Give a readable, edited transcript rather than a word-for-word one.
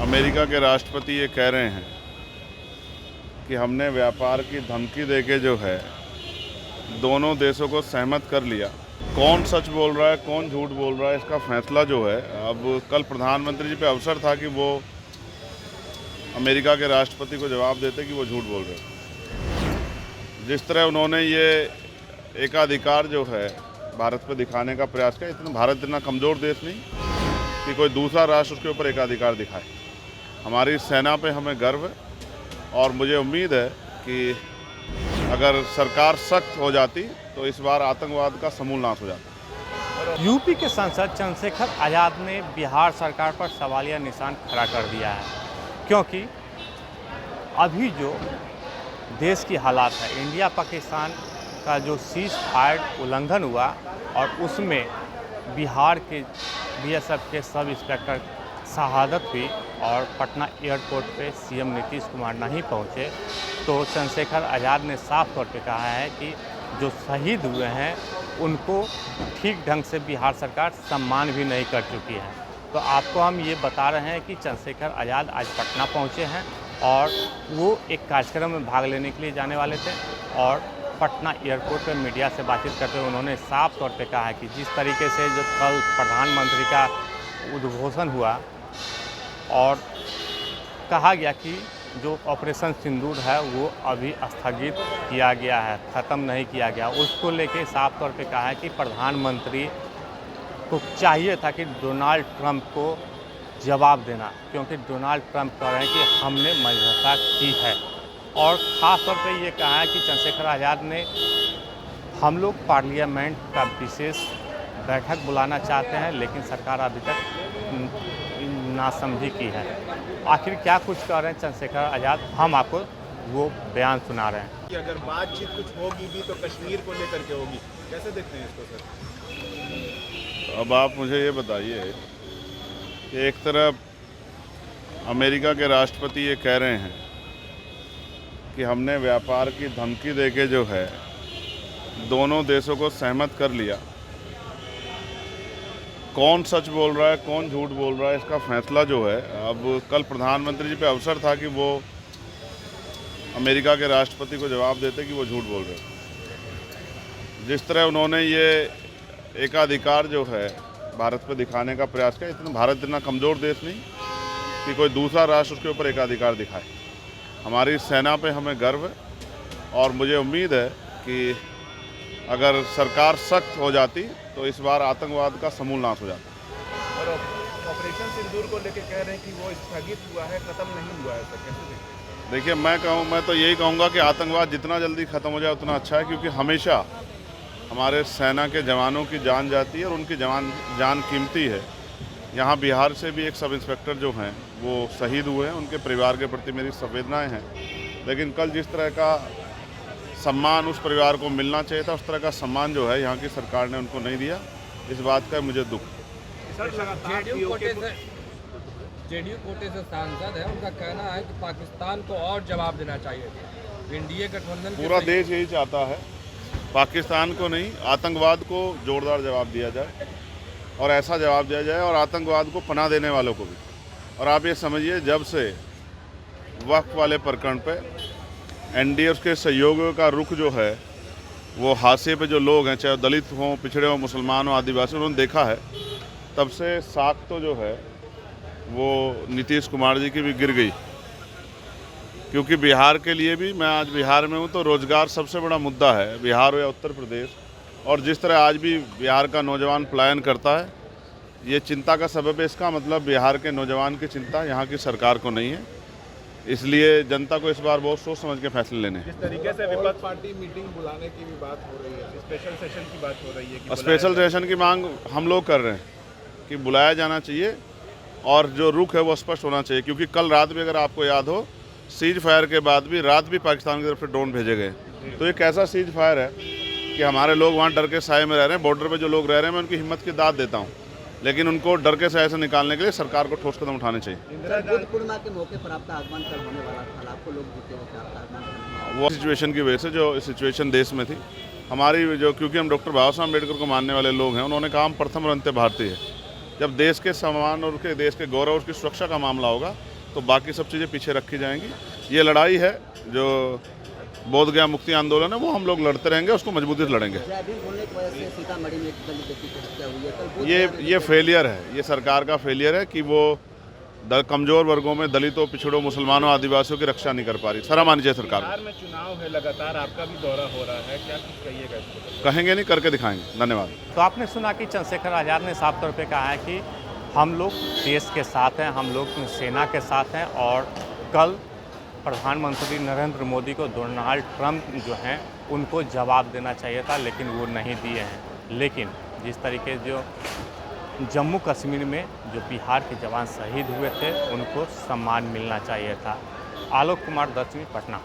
America के राष्ट्रपति ये कह रहे हैं कि हमने व्यापार की धमकी देके जो है दोनों देशों को सहमत कर लिया। कौन सच बोल रहा है, कौन झूठ बोल रहा है, इसका फैसला जो है अब कल प्रधानमंत्री जी पे अवसर था कि वो अमेरिका के राष्ट्रपति को जवाब देते कि वो झूठ बोल रहे हैं। जिस तरह उन्होंने ये एकाधिकार जो है भारत पे दिखाने का प्रयास किया, भारत इतना कमज़ोर देश नहीं कि कोई दूसरा राष्ट्र उसके ऊपर एकाधिकार दिखाए। हमारी सेना पे हमें गर्व है और मुझे उम्मीद है कि अगर सरकार सख्त हो जाती तो इस बार आतंकवाद का समूल नाश हो जाता। यूपी के सांसद चंद्रशेखर आज़ाद ने बिहार सरकार पर सवालिया निशान खड़ा कर दिया है, क्योंकि अभी जो देश की हालात है, इंडिया पाकिस्तान का जो सीज फायर उल्लंघन हुआ और उसमें बिहार के बीएसएफ के सब इंस्पेक्टर शहादत हुई और पटना एयरपोर्ट पे सीएम नीतीश कुमार नहीं पहुंचे, तो चंद्रशेखर आज़ाद ने साफ तौर पे कहा है कि जो शहीद हुए हैं उनको ठीक ढंग से बिहार सरकार सम्मान भी नहीं कर चुकी है। तो आपको हम ये बता रहे हैं कि चंद्रशेखर आज़ाद आज पटना पहुंचे हैं और वो एक कार्यक्रम में भाग लेने के लिए जाने वाले थे और पटना एयरपोर्ट पर मीडिया से बातचीत करते हुए उन्होंने साफ तौर पे कहा है कि जिस तरीके से जो कल प्रधानमंत्री का उद्घोषण हुआ और कहा गया कि जो ऑपरेशन सिंदूर है वो अभी स्थगित किया गया है, ख़त्म नहीं किया गया, उसको लेके साफ तौर पे कहा है कि प्रधानमंत्री को चाहिए था कि डोनाल्ड ट्रंप को जवाब देना, क्योंकि डोनाल्ड ट्रंप कह रहे हैं कि हमने मध्यस्थता की है। और ख़ास तौर पे ये कहा है कि चंद्रशेखर आज़ाद ने हम लोग पार्लियामेंट का विशेष बैठक बुलाना चाहते हैं, लेकिन सरकार अभी तक नासमझी की है। आखिर क्या कुछ कह रहे हैं चंद्रशेखर आज़ाद, हम आपको वो बयान सुना रहे हैं कि अगर बातचीत कुछ होगी भी तो कश्मीर को लेकर के होगी, कैसे देखते हैं इसको सर? अब आप मुझे ये बताइए कि एक तरफ अमेरिका के राष्ट्रपति ये कह रहे हैं कि हमने व्यापार की धमकी देके जो है दोनों देशों को सहमत कर लिया। कौन सच बोल रहा है, कौन झूठ बोल रहा है, इसका फैसला जो है अब कल प्रधानमंत्री जी पे अवसर था कि वो अमेरिका के राष्ट्रपति को जवाब देते कि वो झूठ बोल रहे हैं। जिस तरह उन्होंने ये एकाधिकार जो है भारत पे दिखाने का प्रयास किया, भारत इतना कमज़ोर देश नहीं कि कोई दूसरा राष्ट्र उसके ऊपर एकाधिकार दिखाए। हमारी सेना पे हमें गर्व है और मुझे उम्मीद है कि अगर सरकार सख्त हो जाती तो इस बार आतंकवाद का समूल नाश हो जाता। और ऑपरेशन सिंदूर को लेकर कह रहे हैं कि वो स्थगित हुआ है, ख़त्म नहीं हुआ है सर, कैसे देखते हैं? देखिए, मैं तो यही कहूँगा कि आतंकवाद जितना जल्दी ख़त्म हो जाए उतना अच्छा है, क्योंकि हमेशा हमारे सेना के जवानों की जान जाती है और उनकी जान कीमती है। यहाँ बिहार से भी एक सब इंस्पेक्टर जो हैं वो शहीद हुए हैं, उनके परिवार के प्रति मेरी संवेदनाएं हैं, लेकिन कल जिस तरह का सम्मान उस परिवार को मिलना चाहिए था, उस तरह का सम्मान जो है यहाँ की सरकार ने उनको नहीं दिया। इस बात का मुझे दुख है। जेडीयू कोटे से सांसद है, उनका कहना है कि पाकिस्तान को और जवाब देना चाहिए। एनडीए गठबंधन पूरा देश यही चाहता है, पाकिस्तान को नहीं, आतंकवाद को जोरदार जवाब दिया जाए और ऐसा जवाब दिया जाए और आतंकवाद को पनाह देने वालों को भी। और आप ये समझिए, जब से वक्फ वाले प्रकरण पे एनडीए उसके सहयोगियों का रुख जो है वो हाशिए पे जो लोग हैं, चाहे दलित हों, पिछड़े हों, मुसलमान हों, आदिवासी, उन्होंने देखा है, तब से साख तो जो है वो नीतीश कुमार जी की भी गिर गई। क्योंकि बिहार के लिए भी, मैं आज बिहार में हूँ तो रोज़गार सबसे बड़ा मुद्दा है, बिहार हो या उत्तर प्रदेश। और जिस तरह आज भी बिहार का नौजवान पलायन करता है, ये चिंता का सबब है। इसका मतलब बिहार के नौजवान की चिंता यहाँ की सरकार को नहीं है, इसलिए जनता को इस बार बहुत सोच समझ के फैसले लेने हैं। जिस तरीके से विपक्ष पार्टी मीटिंग बुलाने की भी बात हो रही है, स्पेशल सेशन की बात हो रही है कि स्पेशल सेशन की मांग हम लोग कर रहे हैं कि बुलाया जाना चाहिए और जो रुख है वो स्पष्ट होना चाहिए। क्योंकि कल रात भी, अगर आपको याद हो, सीज फायर के बाद भी रात भी पाकिस्तान की तरफ से ड्रोन भेजे गए। तो ये कैसा सीज फायर है कि हमारे लोग वहाँ डर के साए में रह रहे हैं। बॉर्डर पे जो लोग रह रहे हैं, मैं उनकी हिम्मत की दाद देता हूँ, लेकिन उनको डर के साए से निकालने के लिए सरकार को ठोस कदम उठाने चाहिए। बुद्ध पूर्णिमा के मौके पर आपका आगमन कल होने वाला था, लाखों लोग जुटे हुए थे आपका आगमन। वो सिचुएशन की वजह से, जो सिचुएशन देश में थी हमारी, जो क्योंकि हम डॉक्टर बाबा साहब अम्बेडकर को मानने वाले लोग हैं, उन्होंने कहा हम प्रथम रंते भारतीय है। जब देश के सम्मान और उसके देश के गौरव, उसकी सुरक्षा का मामला होगा तो बाकी सब चीज़ें पीछे रखी जाएंगी। ये लड़ाई है जो बोध गया मुक्ति आंदोलन है, वो हम लोग लड़ते रहेंगे, उसको मजबूती से लड़ेंगे। जयभीम बोलने की वजह से सीतामढ़ी में एक दलित व्यक्ति की हत्या हुई है। कल बोध गया में ये फेलियर है, ये सरकार का फेलियर है कि वो कमज़ोर वर्गों में दलितों, पिछड़ों, मुसलमानों, आदिवासियों की रक्षा नहीं कर पा रही। शर्म आनी चाहिए सरकार बिहार में चुनाव है, लगातार आपका भी दौरा हो रहा है, क्या कुछ कहिएगा इसको? को। कहेंगे नहीं, करके दिखाएंगे। धन्यवाद। तो आपने सुना कि चंद्रशेखर आज़ाद ने साफ तौर पे कहा है कि हम लोग देश के साथ हैं, हम लोग सेना के साथ हैं, और कल प्रधानमंत्री नरेंद्र मोदी को डोनाल्ड ट्रंप जो हैं उनको जवाब देना चाहिए था, लेकिन वो नहीं दिए हैं। लेकिन जिस तरीके जो जम्मू कश्मीर में जो बिहार के जवान शहीद हुए थे, उनको सम्मान मिलना चाहिए था। आलोक कुमार, 10वीं, पटना।